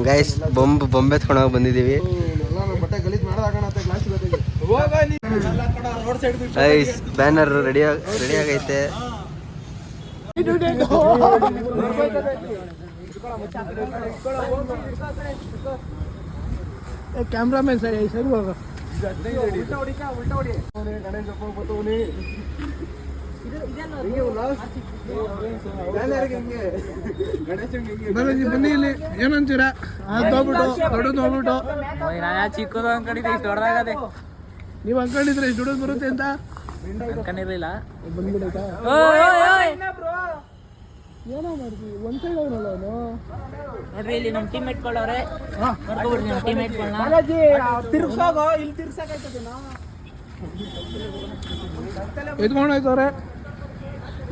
Guys ಬೊಂಬೆ ತಗೊಂಡೋಗಿ ಬಂದಿದ್ದೀವಿ. Guys banner ready ಆಗೈತೆ. ಕ್ಯಾಮ್ರಾಮನ್ ಸರಿ ಸರಿ ಹೋಗ. ಬನ್ನಿ ಇಲ್ಲಿ ಏನಂತೀರಾ? ಹೋಗ್ಬಿಟ್ಟು ದೊಡ್ಡದು ಹೋಗ್ಬಿಟ್ಟು ಚಿಕ್ಕದು ಅನ್ಕೊಂಡಿದ್ದೆ ಇಷ್ಟು ದೊಡ್ಡದಾಗದೆ. ನೀವು ಅನ್ಕೊಂಡಿದ್ರೆ ಇಷ್ಟು ದೊಡ್ಡದು ಬರುತ್ತೆ ಅಂತ ಅನ್ಕೊಂಡಿರ್ಲಿಲ್ಲ. ಬಂದ್ಬಿಡೈತಾ? ಏನೋ ಮಾಡ್ತೀವಿ ಒಂದ್ ಸೈಡ್ ಅವನಲ್ಲ ಅವನು. ನೋಡ್ರಿ ಇಲ್ಲಿ ನಮ್ಮ ಟೀಮ್ ಮೇಟ್ಗಳವ್ರೆ. ನಮ್ಮ ಟೀಮ್ ಮೇಟ್ಗಳನ್ನ ತಿರ್ಗ್ಸೋಗೋ, ಇಲ್ಲಿ ತಿರ್ಗ್ಸಕಾಯ್ತದೆ. ಎತ್ಕೊಂಡು ಹೋಯ್ತವ್ರೆ.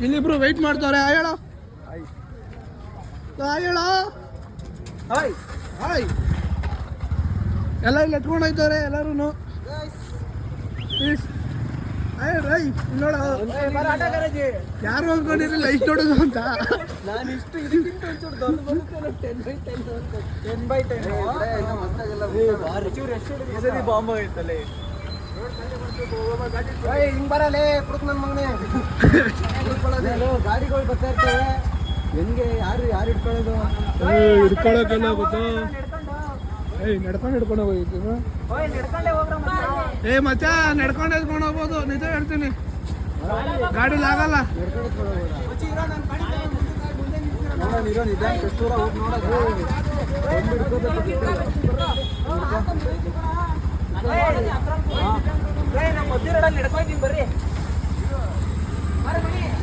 ಇಲ್ಲಿಬ್ರು ವೆಯ್ಟ್ ಮಾಡ್ತವ್ರೆ. ಹೇಳೋ ಹೇಳೋ ಹಾಯ್ ಹಾಯ್. ಎಲ್ಲ ಇಲ್ಲಿ ಎತ್ಕೊಂಡು ಹೋಯ್ತವ್ರೆ ಎಲ್ಲರೂ. ರೈ ನೋಡ, ಯಾರು ಅನ್ಕೊಂಡಿರಲಿಲ್ಲ ಇಷ್ಟು ದೊಡ್ಡದು ಅಂತ. ನಾನು ಇಷ್ಟು ಇದಕ್ಕಿಂತ ಒಂಚೂರು ದೊಡ್ಡ ಬರುತ್ತೆ. 10x10 ಬಾಂಬ್ ಐತಲ್ಲ. ಹಿಂಗ್ ಬರಲೇ ಕುಡುಕ್ ನನ್ನ ಮಗನೇ. ಗಾಡಿಗಳು ಬರ್ತಾ ಇರ್ತವೆ. ಹೆಂಗೆ ಯಾರು ಹಿಡ್ಕೊಳ್ಳೋದು? ಹಿಡ್ಕೊಳ್ಳೋಕೆಲ್ಲ ಗೊತ್ತಾ? ನಡ್ಕೊಂಡು ಹಿಡ್ಕೊಂಡು ಹೋಗಿದ್ದೀನಿ. ಮಚ್ಚ ನಡ್ಕೊಂಡು ಎತ್ಕೊಂಡು ಹೋಗ್ಬೋದು. ನಿಜ ಹೇಳ್ತೀನಿ, ಗಾಡಿಲಿ ಆಗಲ್ಲ.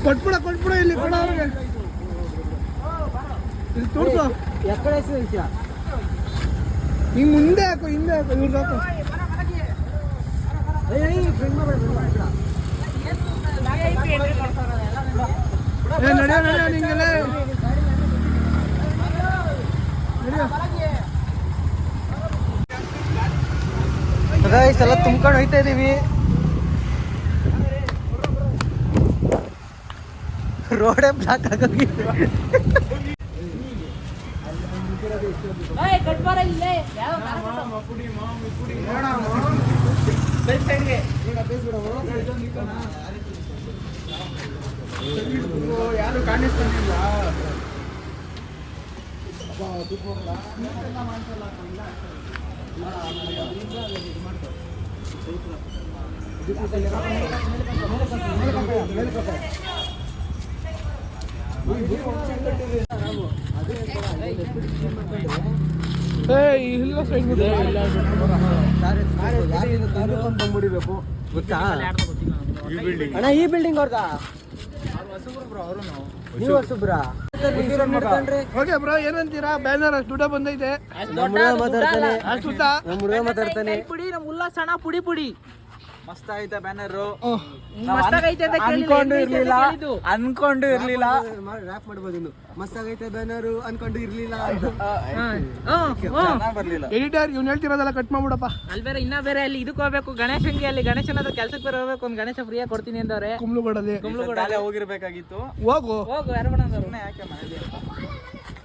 ಕೊಟ್ಬಿಡ ಇಲ್ಲಿ ಕೊಡ ಅವ್ರಿಗೆ. ಇಲ್ಲಿ ತೋರ್ಸು. ಹಿಂಗ್ ಮುಂದೆ ಹಾಕು, ಹಿಂದೆ ಹಾಕು. ಇವ್ರದ್ದು ಹಾಕು. ನಡೆಯೋ ನಿಂಗೆಲ್ಲ ಗೈಸ್ ಎಲ್ಲ ತುಂಬ್ಕೊಂಡು ಹೋಯ್ತಾ ಇದೀವಿ. ರೋಡೇ ಬ್ಲಾಕ್ ಆಗೋಗಿ. ಯಾರು ಕಾಣಿಸ್ಕೊಂಡಿಲ್ಲ. ಅಣ್ಣ ಈ ಬಿಲ್ಡಿಂಗ್ ಅವ್ರದ ನೀವು ಹೊಸಬ್ರಾ? ಓಕೆ ಬ್ರೋ, ಏನಂತೀರಾ? ಬ್ಯಾನರ್ ಅಷ್ಟು ದುಡ್ಡ ಬಂದೈತೆ. ಮಾತಾಡ್ತಾನೆ ನಮ್ಮ ಉಲ್ಲಾಸಣ ಪುಡಿ ಪುಡಿ ಮಸ್ತ್ ಐತೆ ಬ್ಯಾನರ್. ಅನ್ಕೊಂಡು ಇರ್ಲಿಲ್ಲ. ರ್ಯಾಪ್ ಮಾಡ್ಬೋದು ಇನ್ನು. ಮಸ್ತ್ ಆಗೈತೆ ಬ್ಯಾನರ್, ಅನ್ಕೊಂಡು ಇರ್ಲಿಲ್ಲ. ಎಡಿಟರ್ ಇವ್ನು ಹೇಳ್ತಿರೋದೆಲ್ಲ ಕಟ್ ಮಾಡ್ಬಿಡಪ್ಪ. ಅಲ್ಲಿ ಬೇರೆ ಇನ್ನ ಬೇರೆ ಅಲ್ಲಿ ಇದಕ್ಕೆ ಹೋಗ್ಬೇಕು, ಗಣೇಶನ್ಗೆ. ಅಲ್ಲಿ ಗಣೇಶನ ಕೆಲ್ಸಕ್ಕೆ ಬೇರೆ ಹೋಗ್ಬೇಕು. ಒಂದು ಗಣೇಶ ಫ್ರೀಯಾಗಿ ಕೊಡ್ತೀನಿ ಅಂದವ್ರೆ. ಕುಂಬ್ಳಗೂಡಲ್ಲಿ ಹೋಗಿರ್ಬೇಕಾಗಿತ್ತು. ಹೋಗು ಯಾರು ಯಾಕೆ ಮನೇಲಿ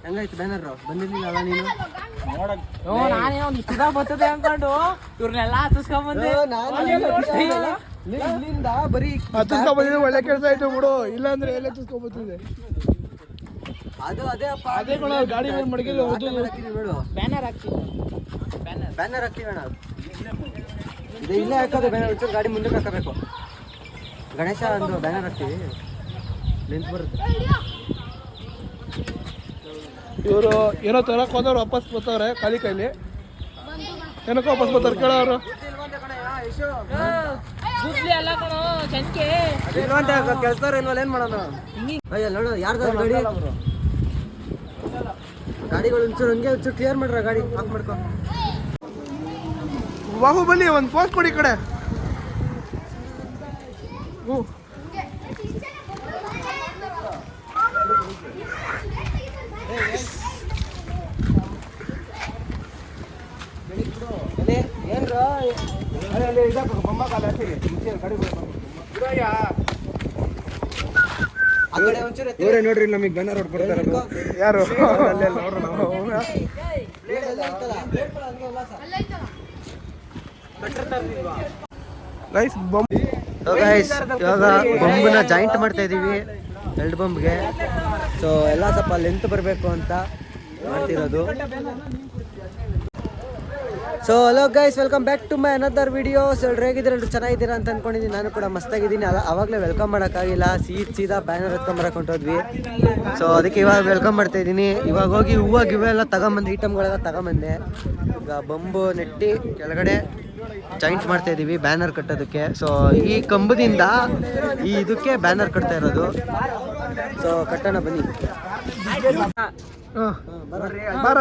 ಹೆಂಗಾಯ್ತು ಬ್ಯಾನರ್? ಬಂದಿರ್ಲಿಲ್ಲ ನೀನು? ನಾನೇ ಒಂದು ಇಷ್ಟ ಬರ್ತದೆ ಅನ್ಕೊಂಡು ಇವ್ರನ್ನೆಲ್ಲ ಹತ್ತಿಸ್ಕೊಂಡ್ಬಂದೆ. ಇಲ್ಲಿಂದ ಬರೀ ಹತ್ತಿಸ್ಕೊಂಡ್ಬಂದಿದ್ರೆ ಒಳ್ಳೆ ಕೆಲಸ ಆಯ್ತು ಬಿಡು. ಇಲ್ಲಾಂದ್ರೆ ಎಲ್ಲ ಹತ್ತಿಸ್ಕೊಂಡ್ಬರ್ತಿದೆ. ಅದು ಅದೇ ಅಪ್ಪ. ಅದೇ ಗಾಡಿ ಮೇಲೆ ಮಡಗಿ ಬ್ಯಾನರ್ ಹಾಕ್ತೀವಿ. ಬ್ಯಾನರ್ ಹಾಕ್ತೀವಿ ಅಣ್ಣ. ಇಲ್ಲೇ ಹಾಕೋದು ಬ್ಯಾನರ್. ಒಂಚೂರು ಗಾಡಿ ಮುಂದಕ್ಕೆ ಹಾಕಬೇಕು. ಗಣೇಶ ಒಂದು ಬ್ಯಾನರ್ ಹಾಕ್ತೀವಿ. ಲೆಂತ್ ಬರುತ್ತೆ. ಇವರು ಏನೋ ತರಕ್ ಹೋದವ್ರು ವಾಪಸ್ ಬರ್ತಾವ್ರೆ ಖಾಲಿ ಕೈಲಿ. ಏನಕ್ಕೆ ವಾಪಸ್ ಬರ್ತಾರೆ ಕೇಳೋರು? ಕೆಲ್ಸದವ್ರು ಇಲ್ವಲ್ಲ, ಏನ್ ಮಾಡೋಣ? ನೋಡು ಯಾರ್ದಾದ್ರು ಗಾಡಿ ಗಾಡಿಗಳು ಒಂಚೂರು ಹಂಗೆ ಒಂಚೂರು ಕ್ಲಿಯರ್ ಮಾಡ್ರ. ಗಾಡಿ ಆಫ್ ಮಾಡ್ಕೊ. ಬಾಹುಬಲಿ ಒಂದು ಪೋಸ್ಟ್ ಕೊಡಿ ಕಡೆ. ಆ ಕಡೆ ಒಂಚೂರು ಎತ್ತಿ. ಇವರೇ ನೋಡ್ರಿ ನಮಗೆ ಬ್ಯಾನರ್ ಹೊಡ್ಕೊಡ್ತಾ ಇರೋದು. ಯಾರು ಅಲ್ಲೇ ನೋಡ್ರಿ ನಾವು. ಪ್ಲೇಟ್ ಎಲ್ಲ ಐತಲ್ಲ, ಪ್ಲೇಟ್ ಕೂಡ ಹಂಗೆ ಉಲ್ಲಾಸ. ಗೈಸ್ ಬೊಂಬ್ ಇವಾಗ ಬೊಂಬನ್ನ ಜಾಯಿಂಟ್ ಮಾಡ್ತಾ ಇದೀವಿ 2 ಬೊಂಬ್ಗೆ. ಸೊ ಎಲ್ಲ ಸ್ವಲ್ಪ ಲೆಂತ್ ಬರಬೇಕು ಅಂತ ಮಾಡ್ತಿರೋದು. So hello guys, welcome back to my another video. So ಎಲ್ರು ಹೇಗಿದ್ದೀರ, ಎಲ್ರು ಚೆನ್ನಾಗಿದ್ದೀರಾ ಅಂತ ಅಂದ್ಕೊಂಡಿದ್ದೀನಿ. ನಾನು ಕೂಡ ಮಸ್ತಾಗಿದ್ದೀನಿ. ಅವಾಗಲೇ ವೆಲ್ಕಮ್ ಮಾಡೋಕ್ಕಾಗಿಲ್ಲ, ಸೀದಾ ಬ್ಯಾನರ್ ಎತ್ಕೊಂಬರಕ್ಕೆ ಹೊಂಟೋದ್ವಿ. ಸೊ ಅದಕ್ಕೆ ಇವಾಗ ವೆಲ್ಕಮ್ ಮಾಡ್ತಾ ಇದ್ದೀನಿ. ಇವಾಗ ಹೋಗಿ ಹೂವು ಗಿವೆಲ್ಲ ತಗೊಂಬಂದು ಐಟಮ್ಗಳೆಲ್ಲ ತಗೊಂಬಂದೆ. ಈಗ ಬೊಂಬು ನೆಟ್ಟಿ ಕೆಳಗಡೆ ಜಾಯಿಂಟ್ ಮಾಡ್ತಾ ಇದ್ದೀವಿ ಬ್ಯಾನರ್ ಕಟ್ಟೋದಕ್ಕೆ. ಸೊ ಈ ಕಂಬದಿಂದ ಈ ಇದಕ್ಕೆ ಬ್ಯಾನರ್ ಕಟ್ತಾ ಇರೋದು. ಸೊ ಕಟ್ಟೋಣ ಬನ್ನಿ. ಬರ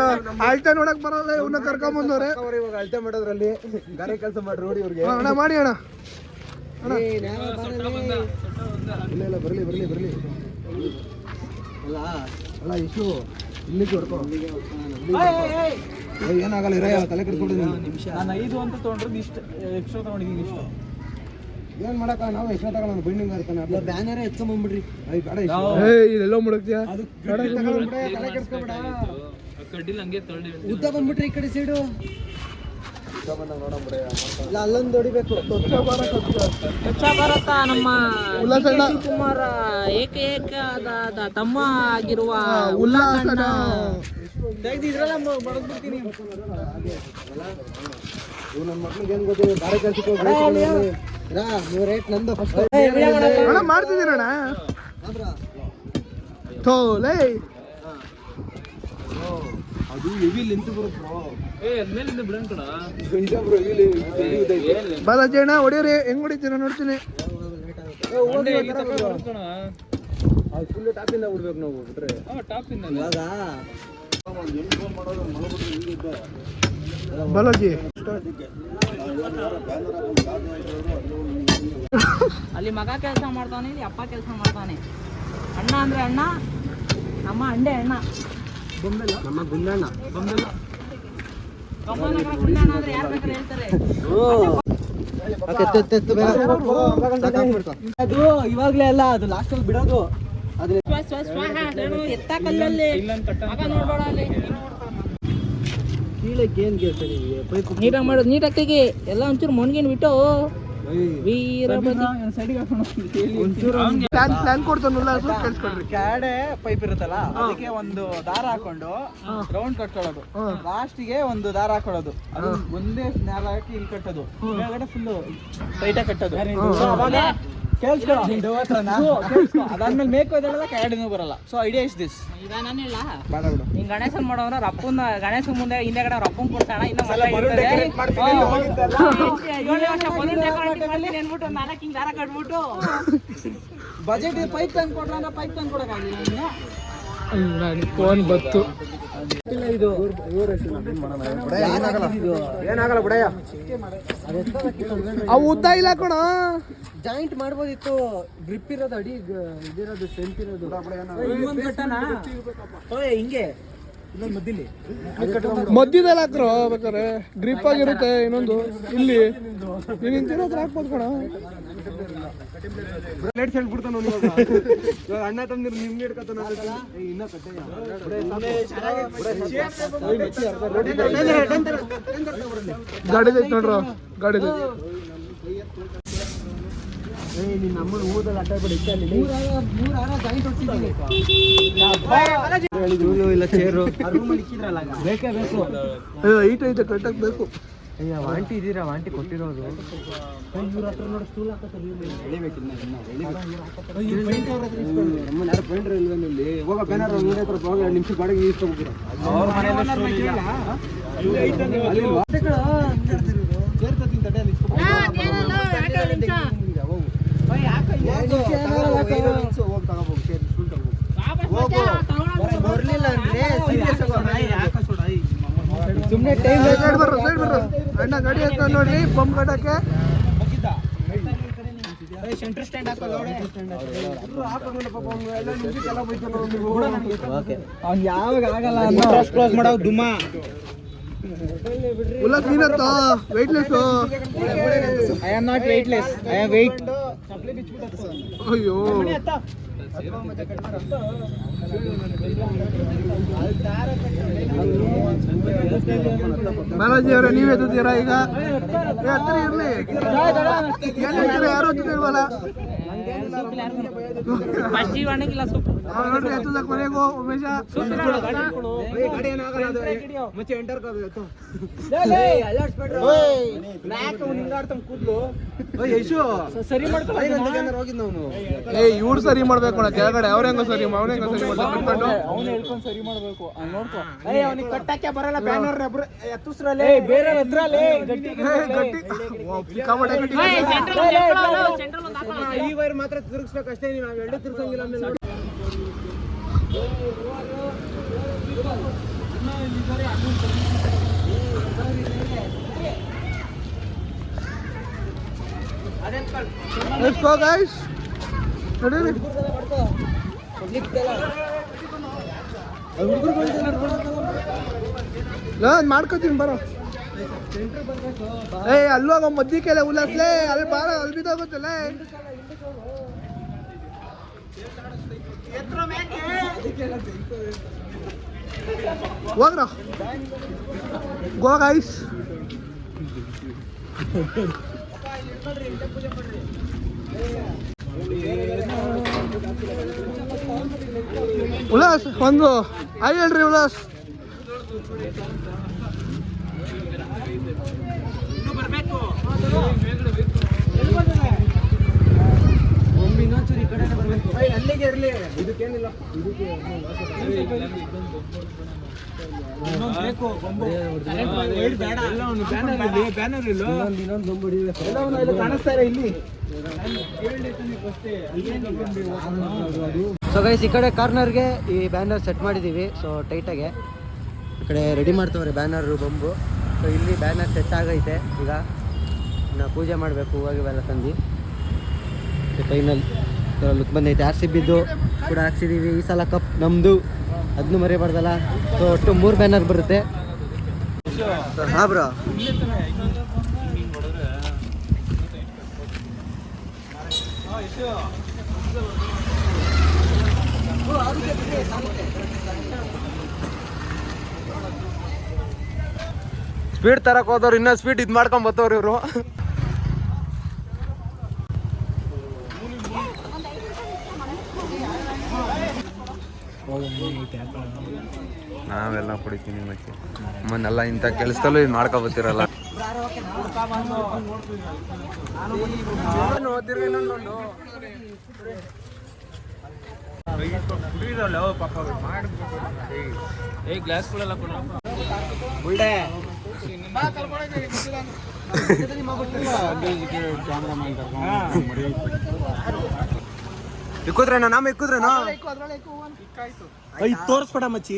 ಅಳ್ತೆ ನೋಡಕ್ ಬರಲ್ಲ, ಇವನ್ನ ಕರ್ಕೊಂಡ್ ಬಂದವ್ರೆ. ಇವಾಗ ಅಳ್ತೆ ಮಾಡೋದ್ರಲ್ಲಿ ಗಾರೆ ಕೆಲಸ ಮಾಡಿ ನೋಡಿ ಇವ್ರಿಗೆ. ಅಣ್ಣ ಮಾಡಿ ಅಣ್ಣ. ಇಲ್ಲ ಬರ್ಲಿ ಬರ್ಲಿ ಬರ್ಲಿ. ಅಲ್ಲ ಇಶು ಇಲ್ಲಿಗೆ ಹೊಡ್ಕೊ. ಏನಾಗಲ್ಲ ಇರ, ತಲೆ ಕೆಡ್ಸ್ಕೊಂಡು ನಿಮಿಷ. ನಾನು 5 ಅಂತ ತೊಗೊಂಡ್ರೆ ಇಷ್ಟು ಎಕ್ಸ್ಟ್ರಾ ತೊಗೊಂಡಿದ್ದೀನಿ. ಇಷ್ಟು ಏನ್ ಮಾಡಕ್ಕ, ನಾವು ಎಕ್ಸ್ಟ್ರಾ ತಗೊಂಡು ಬೈಂಡಿಂಗ್ ಇರ್ತಾನೆ. ಬ್ಯಾನರ್ ಎತ್ಕೊಂಬಂದ್ಬಿಡ್ರಿ. ಇದೆಲ್ಲ ಮುಡಕ್ತಿಯಾ, ತಲೆ ಕೆಡ್ಸ್ಕೊಬೇಡ. ಉದ್ದ ಬಂದ್ಬಿಟ್ರಿ ಈ ಕಡೆ ಸೈಡು. ಇಲ್ಲ ಅಲ್ಲೊಂದು ಹೊಡಿಬೇಕು. ಸ್ವಚ್ಛ ಭಾರತ ನಮ್ಮ ಉಲ್ಲಾಸಣ್ಣ ಕುಮಾರ ಏಕೈಕ ತಮ್ಮ ಆಗಿರುವ ಉಲ್ಲಾಸಣ್ಣ. ಇವ್ ನನ್ನ ಮಕ್ಳಿಗೆ ಏನ್ ಗೊತ್ತಿದೆ, ಗಾರೆ ಕೆಲ್ಸಕ್ಕೆ ನೀವು ರೇಟ್ ನಂದು ಫಸ್ಟ್ ಅಣ್ಣ ಮಾಡ್ತಿದ್ದೀರಣ್ಣ. ಥೋಲೇ ಅದು ಹೆವಿ ಲೆಂತ್ ಬಾಲಾಜಿ ಅಣ್ಣ ಹೊಡಿಯೋರಿ, ಹೆಂಗ್ ಹೊಡಿತೀರ ನೋಡ್ತೀನಿ. ಫುಲ್ ಟಾಪಿಂದ ಬಿಡ್ಬೇಕು ನಾವು ಬಿಟ್ರೆ. ಇವಾಗ ಬಾಲಾಜಿ ಅಲ್ಲಿ ಮಗ ಕೆಲಸ ಮಾಡ್ತಾನೆ, ಇಲ್ಲಿ ಅಪ್ಪ ಕೆಲಸ ಮಾಡ್ತಾನೆ. ಅಣ್ಣ ಅಂದ್ರೆ ಅಣ್ಣ, ನಮ್ಮ ಅಂಡೆ ಅಣ್ಣ. ನಮ್ಮ ಗುಂಡಣ್ಣ ಕಮ್ಮನಗರ ಗುಂಡಣ್ಣ ಅಂದ್ರೆ ಯಾರು ಬೇಕಾದ್ರೆ ಹೇಳ್ತಾರೆ. ಅದು ಇವಾಗ್ಲೇ ಅಲ್ಲ, ಅದು ಲಾಸ್ಟ್ ಅಲ್ಲಿ ಬಿಡೋದು. ಎತ್ತ ಕಲ್ಲಲ್ಲಿ ಮಗ ನೋಡ್ಬೇಡ ಅಲ್ಲಿ. ಕೀಳಕ್ಕೆ ಏನ್ ಕೆಲಸ ನಿಮಗೆ? ಪೈಪ್ ನೀಟಾಗಿ ಮಾಡೋದು, ನೀಟಾಗಿ ತೆಗಿ ಎಲ್ಲ. ಒಂಚೂರು ಮೊಣ್ಗಿನ್ ಬಿಟ್ಟು ವೀರಭದ್ರ ಪ್ಲಾನ್ ಕೊಡ್ತಾನಲ್ಲ, ಕೇಳಿಸ್ಕೊಡ್ರಿ. ಕ್ಯಾಡೆ ಪೈಪ್ ಇರುತ್ತಲ್ಲ, ಅದಕ್ಕೆ ಒಂದು ದಾರ ಹಾಕೊಂಡು ರೌಂಡ್ ಕಟ್ಕೊಳ್ಳೋದು. ಲಾಸ್ಟಿಗೆ ಒಂದು ದಾರ ಹಾಕೊಳ್ಳೋದು. ಅದು ಒಂದೇ ದಾರ ಹಾಕಿ ಇಲ್ಲಿ ಕಟ್ಟೋದು. ಕೆಳಗಡೆ ಫುಲ್ ಟೈಟಾಗಿ ಕಟ್ಟೋದು. So ಅವಾಗ ಕೇಳಿಸ್ಕೊಳ್ಳೋ, ಅದಾದ್ಮೇಲೆ ಮೇಕೋ ಇದೆಲ್ಲ ಕ್ಯಾಡೆನೂ ಬರಲ್ಲ. So idea is this. ಈಗ ನಾನು ಹೇಳ, ಹಿಂಗ್ ಗಣೇಶನ್ ಮಾಡೋರ ರಪ್ಪನ ಗಣೇಶನ್ ಮುಂದೆ ಹಿಂದೆಗಡೆ ರಪ್ಪನ್ ಕೊಡ್ತಾಣ. ಇನ್ನ ಮಜಾ ಇರ್ತದೆ. 7 ವರ್ಷ ಬಲೂನ್ ಡೆಕೋರೇಟ್ ಮಾಡ್ತೀನಿ ಅನ್ಬಿಟ್ಟು 4 ಹಿಂಗ್ ದಾರ ಕಟ್ಬಿಟ್ಟು ಬಜೆಟ್ ಪೈಪ್ ತಂದು ಕೊಡ್ರ ಅಂದ್ರೆ ಪೈಪ್ ತಂದು ಕೊಡೋಕ್ಕಾಗಲಿಲ್ಲ. ಫೋನ್ ಬತ್ತು. ಏನಾಗಲ್ಲ ಬಿಡಯ್ಯ, ಅವು ಉದ್ದ ಇಲ್ಲ ಕಣ. ಜಾಯಿಂಟ್ ಮಾಡ್ಬೋದಿತ್ತು. ಗ್ರಿಪ್ ಇರೋದು, ಅಡಿ ಇದಿರೋದು, ಸ್ಟ್ರೆಂತ್ ಇರೋದು. ಇನ್ನೊಂದು ಕಟ್ಟಣ ಹಿಂಗೆ ಮಧ್ಯದಲ್ಲಿ ಹಾಕ್ರೋ ಬೇಕಾರೆ, ಗ್ರಿಪ್ ಆಗಿರುತ್ತೆ. ಇನ್ನೊಂದು ಇಲ್ಲಿ ನೀನು ಇಂತಿರೋದ್ರ ಹಾಕ್ಬೋದು ಕಣ. ಲೇಟ್ ಹೇಳ್ಬಿಡ್ತಾನ ಅಣ್ಣ ತಂದಿರು ನಿಮ್ಗೆ ಹಿಡ್ಕತಾನ. ಇನ್ನ ಗಾಡಿ ನೋಡ್ರ, ಗಾಡಿ ನಿನ್ನ ಅಮ್ಮನ ಊರಲ್ಲಿ ಅಟ್ಟ ಬಿಡಿ. ಇಲ್ಲ ಚೇರು ಬೇಕೇ ಬೇಕು. ಈಟ್ ಐತೆ ಕಟ್ಟಕ್ ಬೇಕು. ವಾಂಟಿ ಇದೀರಾ, ವಾಂಟಿ ಕೊಟ್ಟಿರೋದು. ಪೇಂಟರ್ ಇಲ್ವೇನಲ್ಲಿ ಹೋಗ ಬ್ಯಾನರ್ 2 ನಿಮಿಷ ಬಾಡಿಗೆ ಇಸ್ಕೊಬಿಡ್ತೀರ. ಸುಮ್ಮನೆ ಟೈಮ್ ಬರ್ರ ಅಣ್ಣ ಗಾಡಿ ಅಂತ ನೋಡ್ರಿ. ಪಂಪ್ ಕಟ್ಟಕ್ಕೆ ಸೆಂಟರ್ ಸ್ಟ್ಯಾಂಡ್ ಹಾಕೋದು. ಅವ್ನು ಯಾವಾಗ ಆಗಲ್ಲ ಕ್ಲೋಸ್ ಮಾಡೋ ದುಮ್ಮ. ಉಲ್ಲಾಸ್ ನೀನತ್ತ weightless. I am not weightless, I am weight. ಅಯ್ಯೋ ಬಾಲಾಜಿ ಅವರೇ ನೀವ್ ಎತ್ತುತ್ತೀರಾ ಈಗ? ಹತ್ತಿರ ಇರ್ಲಿ, ಯಾರು ಹತ್ತುತ್ತಿಲ್ವಲ್ಲ ನೋಡ್ರಿ ಎತ್ತುದಕ್ಕೆ ಮನೆಗೂ ಉಮೇಶ ಇವ್ರು ಸರಿ ಮಾಡ್ಬೇಕು ಕೆಳಗಡೆ ಅವ್ರ ಹೆಂಗ ಸರಿ ಸರಿ ಮಾಡ್ಬೇಕು ನೋಡ್ಕೊ ಅವನಿಗೆ ಕಟ್ಟಕ್ಕೆ ಬರಲ್ಲ ಬ್ಯಾನರ್ ಬೇರೆ ಈ ವೈರ್ ಮಾತ್ರ ತಿರುಗಿಸ್ಬೇಕಷ್ಟೇ, ನೀವು ಎರಡು ತಿರ್ಸಂಗಿಲ್ಲ. Let's go guys. ನಡೀರಿ. ಮಾಡ್ಕೋತೀನಿ ಬರೋ. ಅಲ್ಲೋಗ ಮದ್ದಿಕೆಲ್ಲ ಉಲ್ಲಾಸ್ಲೇ, ಅಲ್ಲಿ ಬಾರ ಅಲ್ಲಿ ಬಿದ್ದೋಗುತ್ತಲ್ಲ. ಹೋಗ್ರ ಗೋ ಗೈಸ್. ಉಲ್ಲಾಸ್ ಒಂದು ಹಾಯ್ ಹೇಳ್ರಿ ಉಲ್ಲಾಸ್. ಅಲ್ಲಿಗೆ ಇರ್ಲಿ, ಇದಕ್ಕೇನಿಲ್ಲ. ಕಾಣಿಸ್ತಾ ಇಲ್ಲ ಇಲ್ಲಿ. ಸೊ ಗೈಸ್, ಈ ಕಡೆ ಕಾರ್ನರ್ಗೆ ಈ ಬ್ಯಾನರ್ ಸೆಟ್ ಮಾಡಿದ್ದೀವಿ. ಸೊ ಟೈಟಾಗೆ ಈ ಕಡೆ ರೆಡಿ ಮಾಡ್ತವ್ರೆ ಬ್ಯಾನರು ಬೊಂಬು. ಸೊ ಇಲ್ಲಿ ಬ್ಯಾನರ್ ಸೆಟ್ ಆಗೈತೆ. ಈಗ ನಾವು ಪೂಜೆ ಮಾಡಬೇಕು, ಹೂವಾಗಿವೆಲ್ಲ ತಂದು ಫೈನಲ್ ಲುಕ್ ಬಂದೈತೆ. RCBದು ಕೂಡ ಹಾಕ್ಸಿದ್ದೀವಿ. ಈ ಸಲ ಕಪ್ ನಮ್ಮದು, ಅದನ್ನು ಮರಿಬಾರ್ದಲ್ಲ. ಸೊ ಒಟ್ಟು 3 ಬ್ಯಾನರ್ ಬರುತ್ತೆ. ಹಾಂ ಬ್ರೋ, ಸ್ಪೀಡ್ ತರಕ್ ಹೋದವ್ರು ಇನ್ನೂ ಸ್ಪೀಡ್ ಇದು ಮಾಡ್ಕೊಂಡ್ ಬರ್ತವ್ರು ಇವರು. ನಾವೆಲ್ಲ ಕುಡಿತೀನಿ ಮತ್ತೆ ನಮ್ಮನ್ನೆಲ್ಲ ಇಂಥ ಕೆಲಸದಲ್ಲೂ ಇದು ಮಾಡ್ಕೊಬತ್ತಿರಲ್ಲ. ಇಕ್ಕುದ್ರೇನೋ ನಮ್ಮ ಇಕ್ಕುದ್ರೇನೋ ತೋರಿಸ್ಬೇಡ ಮಚ್ಚಿ.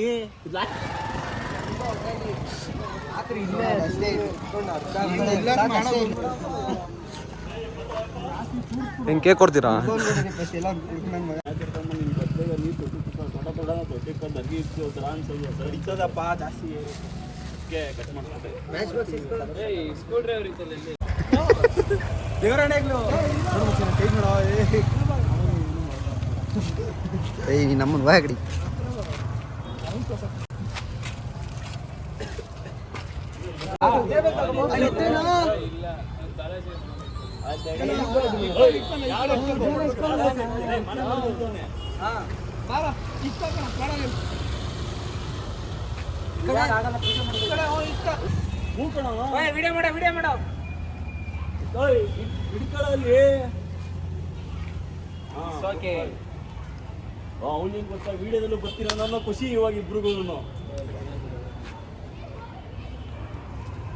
ಹೆಂಗೆ ಕೇಕ್ ಕೊಡ್ತೀರಾ? ಏಯ್ ನಮ್ಮನ್ನು ವಾಗಡಿ. ಅವನಿಗೆ ಗೊತ್ತಾ, ವಿಡಿಯೋದಲ್ಲೂ ಗೊತ್ತಿಲ್ಲ ನನ್ನ ಖುಷಿ. ಇವಾಗ ಇಬ್ರಿಗೂ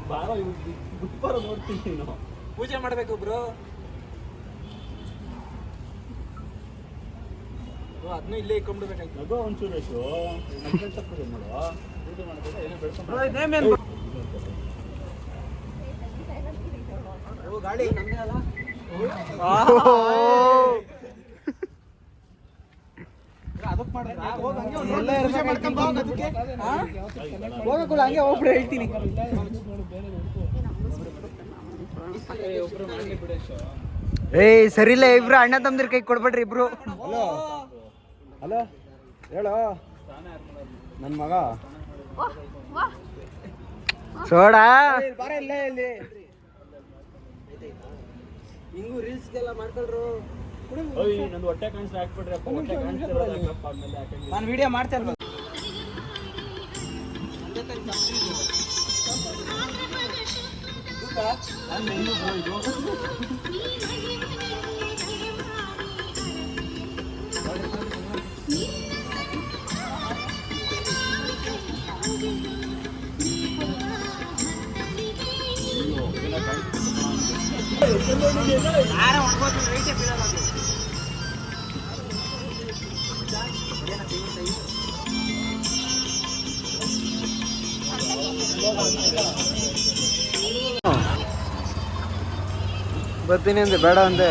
ಬಾರ ಗುಟ್ಪಾರ ನೋಡ್ತೀನಿ. ನೀನು ಪೂಜೆ ಮಾಡ್ಬೇಕು ಬ್ರೋ. ಅದನ್ನೂ ಇಲ್ಲೇ ಇಟ್ಕೊಂಡ್ಬಿಡ್ಬೇಕಾಯ್ತು. ನಗೋ ಒಂಚೂರು ತಪ್ಪದೆ ಮಾಡುವ ಪೂಜೆ ಮಾಡ್ಬೇಕು. ಏನೋ ಬೆಳೆಸ್ಕೊಂಡು ಗಾಡಿ ಹೋಗಕ್ಕೂ ಹಂಗೆ ಒಬ್ರು ಹೇಳ್ತೀನಿ. ಏಯ್ ಸರಿ ಇಲ್ಲ, ಇಬ್ರು ಅಣ್ಣ ತಮ್ಮದ್ರ ಕೈ ಕೊಡ್ಬೇಡ್ರಿ ಇಬ್ರು. ಹಲೋ ಹೇಳು ನನ್ನ ಮಗ ಸೋಡಾ ಬಾರ ಇಲ್ಲೇ ಇಲ್ಲಿ ಹಿಂಗೂ ರೀಲ್ಸ್ಗೆಲ್ಲ ಮಾಡ್ಕೊಳ್ರು. ನಂದು ಹೊಟ್ಟೆ ಕಾಣಿಸ್ತಾ ಹಾಕ್ಬಿಟ್ರೆ ಹೊಟ್ಟೆ ಕಾಣಿಸ್ತಿರೋದಪ್ಪ ಆಮೇಲೆ ಹಾಕಂಗಿಲ್ಲ. ನಾನು ವಿಡಿಯೋ ಮಾಡ್ತಾ ಇರ್ಬೋದು. ಬರ್ತೀನಿ ಅಂದೆ ಬೇಡ ಅಂದೆ.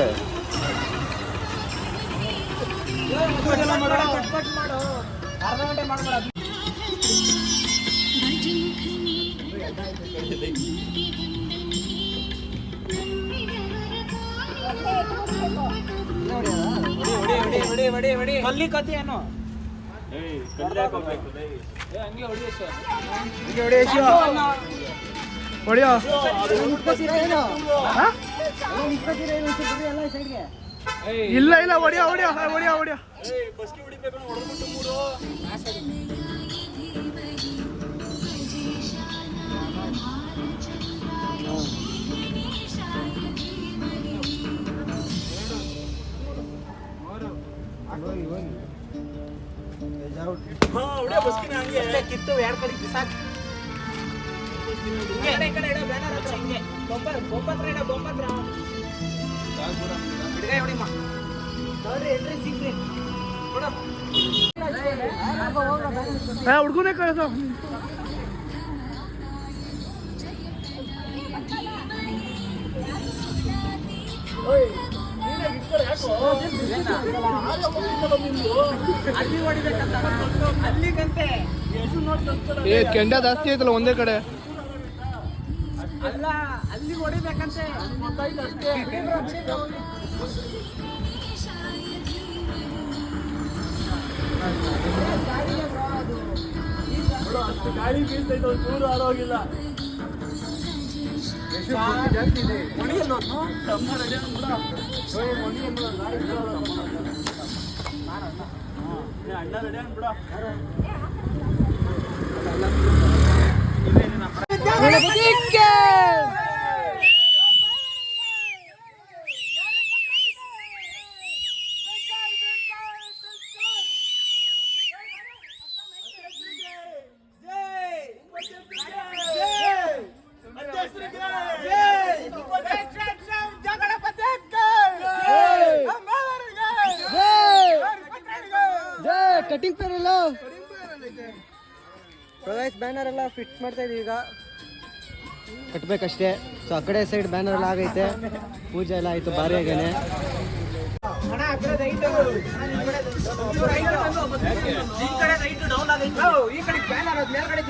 ಕಲ್ಲಿ ಕತೆ ಏನು ಏಯ್ ಕಲ್ಲೆ ಹಾಕೋಬೇಕು ಲೇ. ಹೊಡಿಯೋ ಇಲ್ಲ ಇಲ್ಲ ಹೊಡಿಯೋ ಹೊಡಿಯೋ ಹೊಡಿಯೋ ಹೊಡಿಯೋ ಏಯ್ ಫಸ್ಟ್ ಹೊಡಿಬೇಕು ಹೊಡೆದ್ಬಿಟ್ಟು ಮೂರು ಹಾ ಹೊಡಿಯೋ ಬಸ್ಕಿನ ಹಂಗೆ ಕಿತ್ತು ಎರಡು ಕಡೆ ಬಿಸಾಕ್ ಈ ಕಡೆ ಇಡೋ ಬ್ಯಾನರ್ ಹತ್ರ ಹಿಂಗೆ ಬೊಂಬತ್ರ ಇಡೋ ಬೊಂಬತ್ರ ಹಿಡ್ಗಾಯಿ ಹೊಡಿಮ್ಮ ನೋಡ್ರಿ ಎಂಟ್ರಿ ಸಿಕ್ರಿ ಹುಡುಗನೇ ಕಳಿಸೋ ಅಲ್ಲಿಗಂತೆ ಕೆಂಡ ಜಾಸ್ತಿ ಐತಲ್ಲ ಒಂದೇ ಕಡೆ. ಅಲ್ಲ ಅಲ್ಲಿ ಹೊಡಿಬೇಕಂತೆ ಅಷ್ಟು ಗಾಳಿ ಬೀಳ್ತೈತೆ ಒಂದು ಚೂರು ಆರೋಗಿಲ್ಲ. ಅಣ್ಣ ರೆಡಿ ಬಿಡ ಕಟಿಂಗ್ ಪೇರ್ ಇಲ್ಲ. ಬ್ಯಾನರ್ ಎಲ್ಲ ಫಿಟ್ ಮಾಡ್ತಾ ಇದೀವಿ ಈಗ, ಕಟ್ಬೇಕಷ್ಟೇ. ಸೊ ಆ ಕಡೆ ಸೈಡ್ ಬ್ಯಾನರ್ ಎಲ್ಲ ಆಗೈತೆ, ಪೂಜೆ ಎಲ್ಲ ಆಯ್ತು ಭಾರಿ ಆಗೇನೆ. ಈ ಕಡೆ ಬ್ಯಾನರ್ ಮೇಲ್ಗಡೆ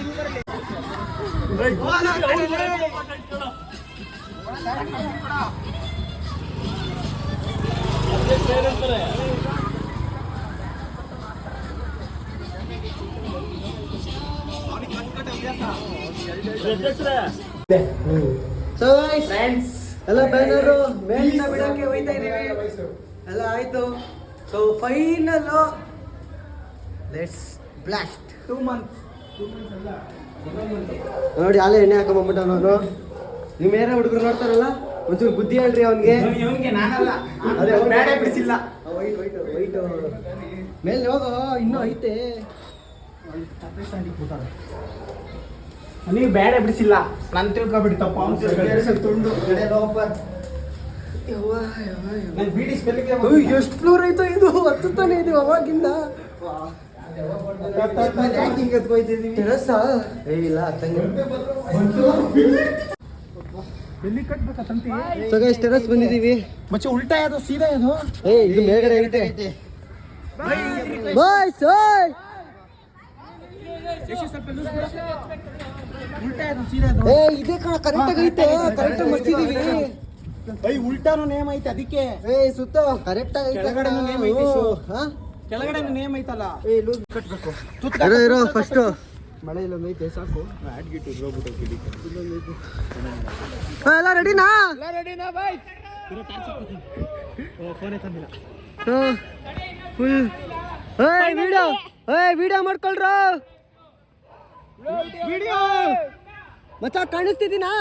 ಸೊ ಫ್ರೆಂಡ್ಸ್ ಎಲ್ಲ ಬ್ಯಾನರು ಮೇಲಿಂದ ಬಿಡೋಕೆ ಹೋಯ್ತಾ ಇದೀವಿ, ಎಲ್ಲ ಆಯ್ತು. So final let's blast. 2 months ನೋಡಿ ಅಲ್ಲೇ ಎಣ್ಣೆ ಹಾಕೊಂಡ್ಬಿಟ್ಟ ಅವನು. ನಿಮ್ಮ ಏನೇ ಹುಡುಗರು ನೋಡ್ತಾರಲ್ಲ, ಒಂಚೂರು ಬುದ್ಧಿ ಹೇಳ್ರಿ ಅವನಿಗೆ. ಇವನಿಗೆ ನಾನಲ್ಲ, ಅದೇ ಬೇಡ ಬಿಡಿಸಿಲ್ಲ. ವೈಟ್ ಮೇಲೆ ಹೋಗೋ, ಇನ್ನೂ ಐತೆ. ನೀವು ಬೇಡ ಬಿಡಿಸಿಲ್ಲ, ನಾನು ತಿಳ್ಕೊಬಿಡಿ ತಪ್ಪ. ತುಂಡು ಬೀಡಿ ಸ್ಮೆಲ್ಗೆ ಎಷ್ಟು ಫ್ಲೋರ್ ಐತೋ ಇದು, ಹತ್ತುತ್ತಾನೆ ಇದು ಅವಾಗಿಂದ. ಟೆರಸ್ಸಾ? ಏ ಇಲ್ಲ, ಹತ್ತಂಗೆ. ಎಲ್ಲಿ ಕಟ್ಬೇಕಾ ತಂತಿ? ಸೊ ಗೈಸ್ ಟೆರಸ್ ಬಂದಿದ್ದೀವಿ. ಮಚ್ಚ ಉಲ್ಟಾ ಅದು ಸೀದಾ ಅದು. ಏ ಇದು ಮೇಲ್ಗಡೆ ಐತೆ. ಬಾಯ್ ಸಾಯ್. ಉಲ್ಟಾ ಅದು ಸೀದಾ ಅದು. ಏ ಇದೇ ಕಣ ಕರೆಕ್ಟಾಗಿ ಐತೆ, ಕರೆಕ್ಟಾಗಿ ಮರ್ತಿದೀವಿ. ಉಲ್ಟಾನು ನೇಮ್ ಐತೆ ಅದಕ್ಕೆ. ಏ ಸುತ್ತ ಕರೆಕ್ಟಾಗಿ ಐತೆ. ಕೆಳಗಡೆನೂ ನೇಮ್ ಐತೆ. ಹಾ ಕೆಳಗಡೆ ನೇಮ್ ಐತಲ್ಲ ಕಟ್ಬೇಕು. ಇರೋ ಫಸ್ಟು ಮಳೆ ಇಲ್ಲೊಂದು ಐತೆ ಸಾಕು. ಎಲ್ಲ ರೆಡಿನಾ? ವಿಡಿಯೋ ಮಾಡ್ಕೊಳ್ರ. ವಿಡಿಯೋ ಮಚ್ಚ ಕಾಣಿಸ್ತಿದ್ದೀನಾ?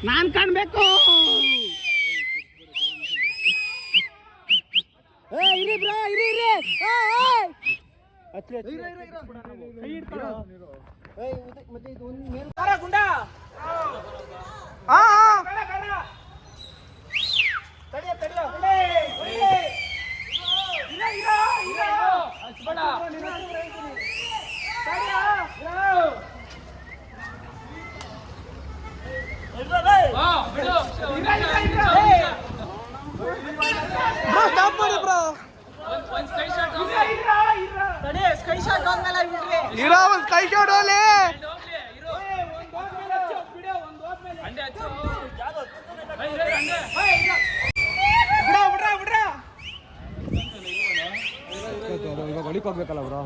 ನಾನ್ ಕಾಣ್ಬೇಕು. ಇರಿ ಬ್ರಾ, ಇರಿ ಹೋಗ್ಬೇಕಲ್ಲ ಬ್ರೋ.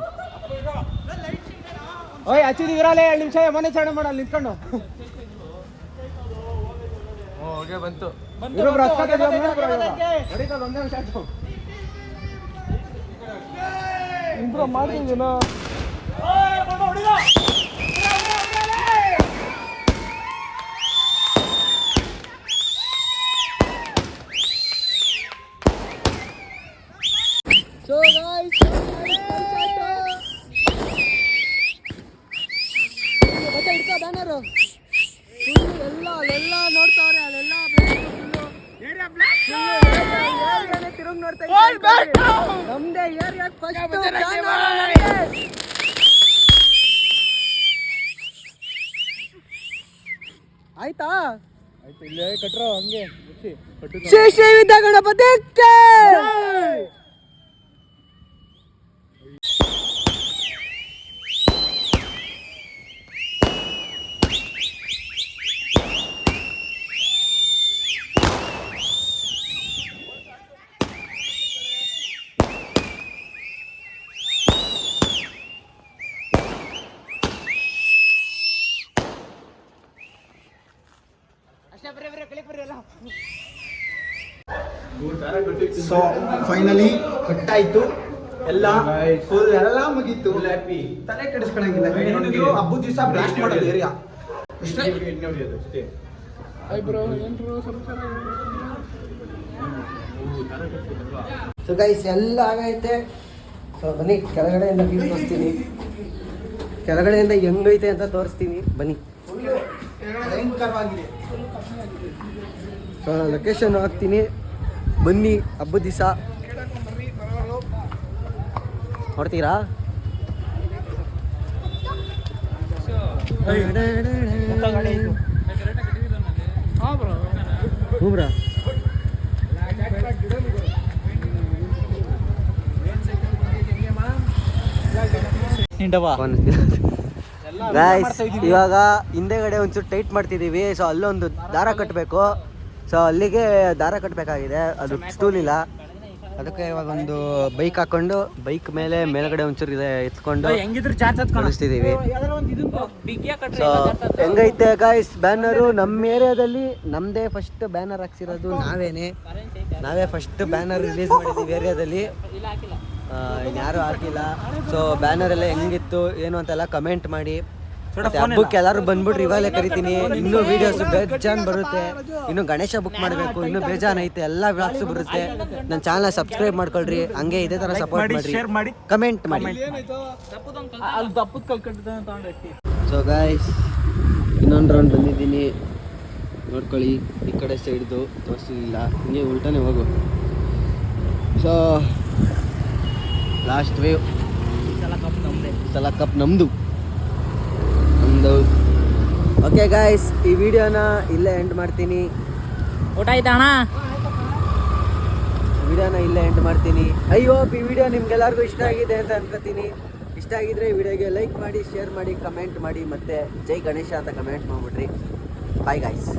ಓಯ್ ಹಚ್ಚಿದೀವಿ ಇರಲ್ಲ 2 ನಿಮಿಷ ಮನೆ ಚಾಣ ಮಾಡಲ್ಲ ನಿಂತ್ಕೊಂಡು. ಬಂತು ಇಂಪ್ರೂವ್ ಮಾಡ್ತಿದ್ದೀನೋ. So guys, ಬ್ಯಾನರು ಎಲ್ಲ ನೋಡ್ತಾವ್ರೆ, ಅಲ್ಲೆಲ್ಲ ತಿರುಗಿ ನೋಡ್ತಾ ನಮ್ದೇ ಏರಿಯಾ ಫಸ್ಟ್. ಆಯ್ತಾ? ಇಲ್ಲೇ ಕಟ್ರೋ ಹಂಗೆ ಶ್ರೀ ಶ್ರೀ ವಿದ್ಯಾ ಗಣಪತಿಗೆ ಸೊ ಫೈನಲಿ ಕಟ್ಟಾಯ್ತು ಎಲ್ಲ ಫುಲ್ ಎಲ್ಲ ಮುಗೀತು. ತಲೆ ಕೆಡಿಸ್ಕೊಳಂಗಿಲ್ಲ. ಹಬ್ಬದ ದಿವಸ ಬ್ಲಾಸ್ಟ್ ಮಾಡೋದು ಏರಿಯಾ ಅಷ್ಟೇ. ಸೊ ಗೈಸ್ ಎಲ್ಲ ಆಗೈತೆ. ಸೊ ಬನ್ನಿ ಕೆಳಗಡೆಯಿಂದ ವ್ಯೂ ತೋರಿಸ್ತೀನಿ, ಕೆಳಗಡೆಯಿಂದ ಹೆಂಗೈತೆ ಅಂತ ತೋರಿಸ್ತೀನಿ ಬನ್ನಿ. ಭಯಂಕರವಾಗಿದೆ. ಸೊ ನಾನು ಲೊಕೇಶನ್ ಹಾಕ್ತೀನಿ ಬನ್ನಿ. ಹಬ್ಬದ ದಿವಸ ನೋಡ್ತೀರಾ? ಹ್ಞೂ ಬ್ರಾ. ಗೈಸ್ ಇವಾಗ ಹಿಂದೆಗಡೆ ಒಂಚೂರು ಟೈಟ್ ಮಾಡ್ತಿದ್ದೀವಿ. ಸೊ ಅಲ್ಲೊಂದು ದಾರ ಕಟ್ಟಬೇಕು. ಸೊ ಅಲ್ಲಿಗೆ ದಾರ ಕಟ್ಟಬೇಕಾಗಿದೆ, ಅದು ಸ್ಟೂಲ್ ಇಲ್ಲ. ಅದಕ್ಕೆ ಇವಾಗ ಒಂದು ಬೈಕ್ ಹಾಕೊಂಡು ಬೈಕ್ ಮೇಲೆ ಮೇಲ್ಗಡೆ ಒಂಚೂರು ಇದೆ ಎತ್ಕೊಂಡು ಕಳಿಸ್ತಿದ್ದೀವಿ. ಸೊ ಹೆಂಗೈತೆ ಗೈಸ್ ಬ್ಯಾನರು? ನಮ್ಮ ಏರಿಯಾದಲ್ಲಿ ನಮ್ಮದೇ ಫಸ್ಟ್ ಬ್ಯಾನರ್ ಹಾಕ್ಸಿರೋದು ನಾವೇ ಫಸ್ಟ್ ಬ್ಯಾನರ್ ರಿಲೀಸ್ ಮಾಡಿದ್ದೀವಿ ಏರಿಯಾದಲ್ಲಿ. ಇನ್ಯಾರು ಹಾಕಿಲ್ಲ. ಸೊ ಬ್ಯಾನರ್ ಎಲ್ಲ ಹೆಂಗಿತ್ತು ಏನು ಅಂತೆಲ್ಲ ಕಮೆಂಟ್ ಮಾಡಿ. ಹಬ್ಬಕ್ಕೆ ಎಲ್ಲರೂ ಬಂದ್ಬಿಟ್ರಿ, ಇವಾಗಲೇ ಕರಿತೀನಿ. ಇನ್ನೂ ವೀಡಿಯೋಸ್ ಬೇಜಾನ್ ಬರುತ್ತೆ. ಇನ್ನು ಗಣೇಶ ಬುಕ್ ಮಾಡಬೇಕು, ಇನ್ನೂ ಬೇಜಾನ್ ಐತೆ. ಎಲ್ಲ ವ್ಲಾಗ್ಸ್ ಬರುತ್ತೆ. ನನ್ನ ಚಾನಲ್ ಸಬ್ಸ್ಕ್ರೈಬ್ ಮಾಡ್ಕೊಳ್ರಿ. ಹಂಗೆ ಇದೇ ಥರ ಸಪೋರ್ಟ್ ಮಾಡಿ, ಕಮೆಂಟ್ ಮಾಡಿ. ಸೊ ಗಾಯ್ಸ್ ಇನ್ನೊಂದು ರೌಂಡ್ ಬಂದಿದ್ದೀನಿ, ನೋಡ್ಕೊಳ್ಳಿ. ಈ ಕಡೆ ಸೈಡ್ದು ತೋರಿಸಲಿಲ್ಲ, ಹಿಂಗೆ ಉಲ್ಟಾನೆ ಹೋಗು. ಸೊ ಲಾಸ್ಟ್ ವೇವ್, ಸಲ ಕಪ್ ನಮ್ಮದು. ಓಕೆ ಗಾಯ್ಸ್, ಈ ವಿಡಿಯೋನ ಇಲ್ಲೇ ಎಂಡ್ ಮಾಡ್ತೀನಿ. ಊಟ ಆಯ್ತಾ ಅಣ್ಣ? ವಿಡಿಯೋನ ಇಲ್ಲೇ ಎಂಡ್ ಮಾಡ್ತೀನಿ. ಐ ಹೋಪ್ ಈ ವಿಡಿಯೋ ನಿಮ್ಗೆಲ್ಲರಿಗೂ ಇಷ್ಟ ಆಗಿದೆ ಅಂತ ಅನ್ಕೋತೀನಿ. ಇಷ್ಟ ಆಗಿದ್ರೆ ಈ ವಿಡಿಯೋಗೆ ಲೈಕ್ ಮಾಡಿ, ಶೇರ್ ಮಾಡಿ, ಕಮೆಂಟ್ ಮಾಡಿ, ಮತ್ತೆ ಜೈ ಗಣೇಶ ಅಂತ ಕಮೆಂಟ್ ಮಾಡಿಬಿಡ್ರಿ. Bye guys.